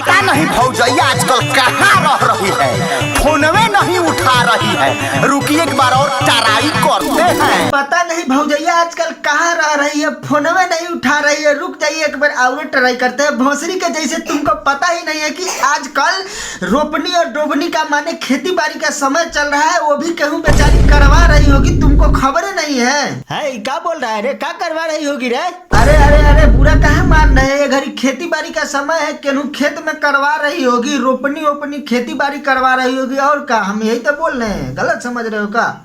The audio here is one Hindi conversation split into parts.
पता नहीं भौजैया आजकल कहाँ रह रही है, फोनवे नहीं उठा रही है। रुकिए एक बार और ट्राई करते हैं। पता नहीं भौजैया आजकल कहाँ रह रही है, फोनवे नहीं उठा रही है। रुक जाइए एक बार और ट्राई करते हैं। भोसरी के जैसे तुमको पता ही नहीं है कि आजकल रोपनी और डोबनी का माने खेती बाड़ी का समय चल रहा है, वो भी कहूँ बेचारी करवा रही होगी, तुमको खबर नहीं है क्या बोल रहा है रे, क्या करवा रही होगी रे? अरे अरे अरे बुरा कहाँ मान रहे हैं, घड़ी खेती बाड़ी का समय है, केनू खेत में करवा रही होगी, रोपनी ओपनी खेती बाड़ी करवा रही होगी। और का हम यही तो बोल रहे हैं, गलत समझ रहे हो का?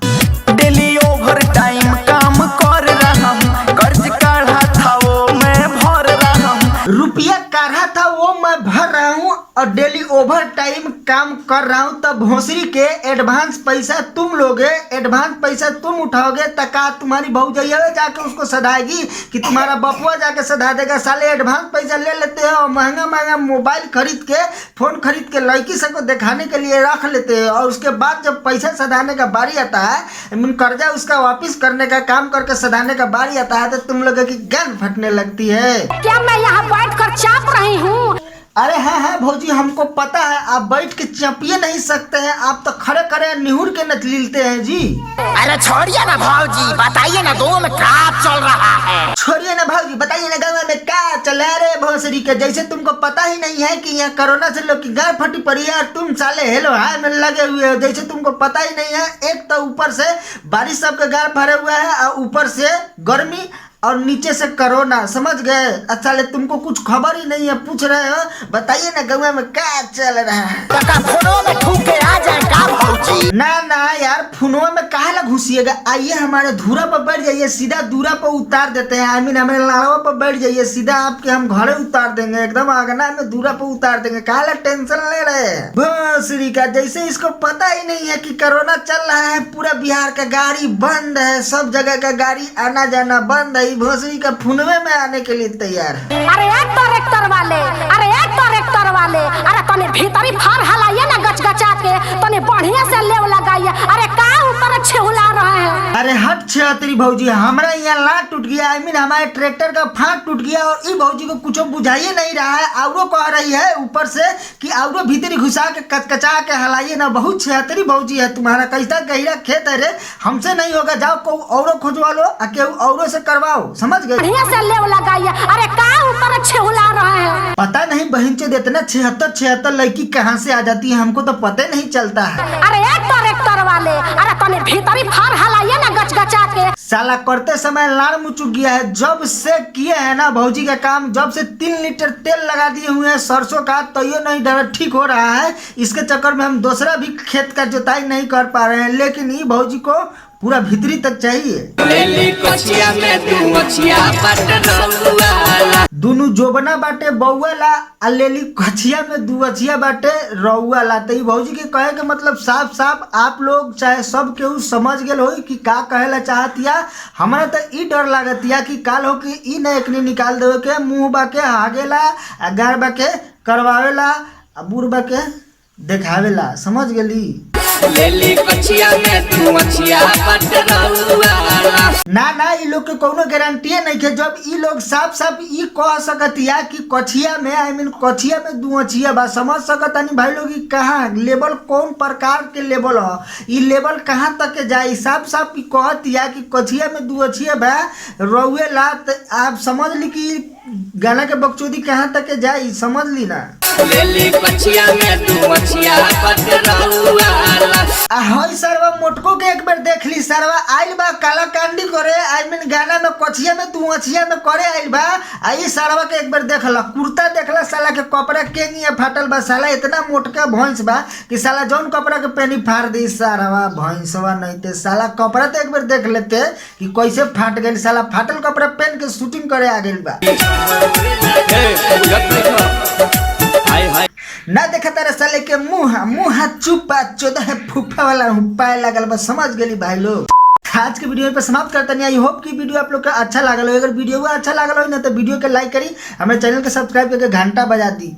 डेली ओवर टाइम काम कर रहा हूँ, कर्ज काढ़ा था वो मैं भर रहा हूँ। रुपया काढ़ा था वो मैं भर रहा हूँ और डेली ओवर टाइम काम कर रहा हूँ। तब भोसरी के एडवांस पैसा तुम लोगे, एडवांस पैसा तुम उठाओगे, तका तुम्हारी भौजैया जाके उसको सधाएगी कि तुम्हारा बपुआ जाके सधा देगा? साले एडवांस पैसा ले लेते हैं और महंगा महंगा मोबाइल खरीद के, फोन खरीद के लड़की सबको दिखाने के लिए रख लेते हैं, और उसके बाद जब पैसा सधाने का बारी आता है, कर्जा उसका वापिस करने का काम करके सधाने का बारी आता है, तो तुम लोगों की गन फटने लगती है। क्या मैं यहाँ बैठ कर चाप रही हूँ? अरे हाँ भौजी, हमको पता है आप बैठ के चपिए नहीं सकते हैं, आप तो खड़े खड़े निहुर के नचलीलते हैं जी। अरे छोड़िए ना भौजी, बताइए ना गाँव में क्या चल रहा है। छोड़िए ना भौजी, बताइए ना गाँव में क्या चल रहा है भोसरी के जैसे। तुमको पता ही नहीं है कि यहाँ कोरोना से लोग की गाय फटी पड़ी है, और तुम साले हेलो हाय में लगे हुए हो जैसे तुमको पता ही नहीं है। एक तो ऊपर से बारिश सबके गाय भरे हुए है, और ऊपर से गर्मी, और नीचे से कोरोना, समझ गए? अच्छा ले, तुमको कुछ खबर ही नहीं है, पूछ रहे हो। बताइए ना गाँव में क्या चल रहा है। फोनों में ठूक के आ जाए का भौजी? ना ना यार, फोनों में कहाँ ला घुसिएगा? आइए हमारे धूरा पर बैठ जाइए, सीधा दूरा पर उतार देते हैं। आई मीन हमारे लाड़वा पर बैठ जाइए, सीधा आपके हम घरे उतार देंगे, एकदम आगना में दूरा पर उतार देंगे। कहाँ ला टेंशन ले रहे हैं भोसरी का? जैसे इसको पता ही नहीं है कि कोरोना चल रहा है, पूरा बिहार का गाड़ी बंद है, सब जगह का गाड़ी आना जाना बंद है। भोसरी का फोनवे में आने के लिए तैयार है। अरे एक ट्रैक्टर वाले, अरे एक ट्रैक्टर वाले, अरे तने भीतरी फार हलाइए ना गचगचा के, तने बढ़िया से लेव लगाइए। अरे का ऊपर छेहुला रहे हैं? अरे हट छेतरी भौजी, हमारा यहाँ लाट टूट गया, आई मीन हमारे ट्रैक्टर का फाट टूट गया, और ई भौजी को कुछ बुझाइए नहीं रहा है। औरो कह रही है ऊपर से कि औरो भीतरी घुसा के कचकचा के हलाइए ना। बहुत छेतरी भौजी है तुम्हारा, कैसा गहरा खेत है रे, हमसे नहीं होगा, जाओ को औरो खोजवा लो, केहू औरो से करवाओ, समझ गए? बढ़िया से लेव लगाइए। अरे का ऊपर छेहुला रहे हैं? पता नहीं बहन से देते 76 लड़की कहाँ से आ जाती है, हमको तो पता नहीं चलता है। अरे एक ट्रैक्टर वाले, अरे तने भीतरी फार हलाइए ना गचगचा के। साला करते समय लाड़ मुचुक गया है, जब से किए है ना भौजी का काम, जब से 3 लीटर तेल लगा दिए हुए हैं सरसों का, तो ये नहीं डर ठीक हो रहा है। इसके चक्कर में हम दूसरा भी खेत का जोताई नहीं कर पा रहे हैं, लेकिन ये भौजी को पूरा भीतरी तक चाहिए। दोनों जोबना बाटे बउआ ला, आ लेली कछिया में 2 अछिया बाटे रउआ ला। तो भौजी के कहे के मतलब साफ साफ आप लोग चाहे सब केहू समझ गेल हो कि का कहेला चाहतिया। हमारा तो ई डर लागतिया कि काल हो कि ई न एकनी निकाल देवे के, मुंह बाके हागेला, गार बाके करवावेला, बूढ़ बाके देखावेला, समझ गेली? ना ई लोग के कोनो गारंटी नहीं है। जब ई लोग साफ साफ ई कह सकतिया कि कछिया में, आई मीन कछिया में 2 अछिया बा, समझ सकतानी भाई लोग कहाँ लेवल, कौन प्रकार के लेवल हो, ई लेवल कहाँ तक के जाई। साफ साफ ई कहतिया कि कछिया में 2 अछिया बा रउए ला, आप समझ ली कि गाना के बकचोदी कहाँ तक के जाई, समझ ली ना? हई सरवा मोटको के एक बार देख ली, सरवा आइल बा काला कांडी करे, आई मीन गाना में कछिया में 2 अछिया में करे आइल बा। आई सरवा के एक बार देखला, कुर्ता देखला, साला के कपड़ा केंगिया फाटल बा, साला इतना मोटका भैंस बा कि साला जौन कपड़ा के पेनी फाड़ दी सरवा भैंसवा। नहीं ते साला कपड़ा तो एक बार देख लेते कि कैसे फाट गई, साला फाटल कपड़ा पहन के शूटिंग करे आ गइल बा। ना देखा तारे साले के मुँह चुपा चोदह फूफा वाला पाए लगल बस, समझ गेली भाई लोग। आज के वीडियो पे समाप्त करते हैं। आई होप कि वीडियो आप लोग का अच्छा लागल हो। अगर वीडियो अच्छा लागल हो ना तो वीडियो के लाइक करी, हमारे चैनल के सब्सक्राइब करके घंटा बजा दी।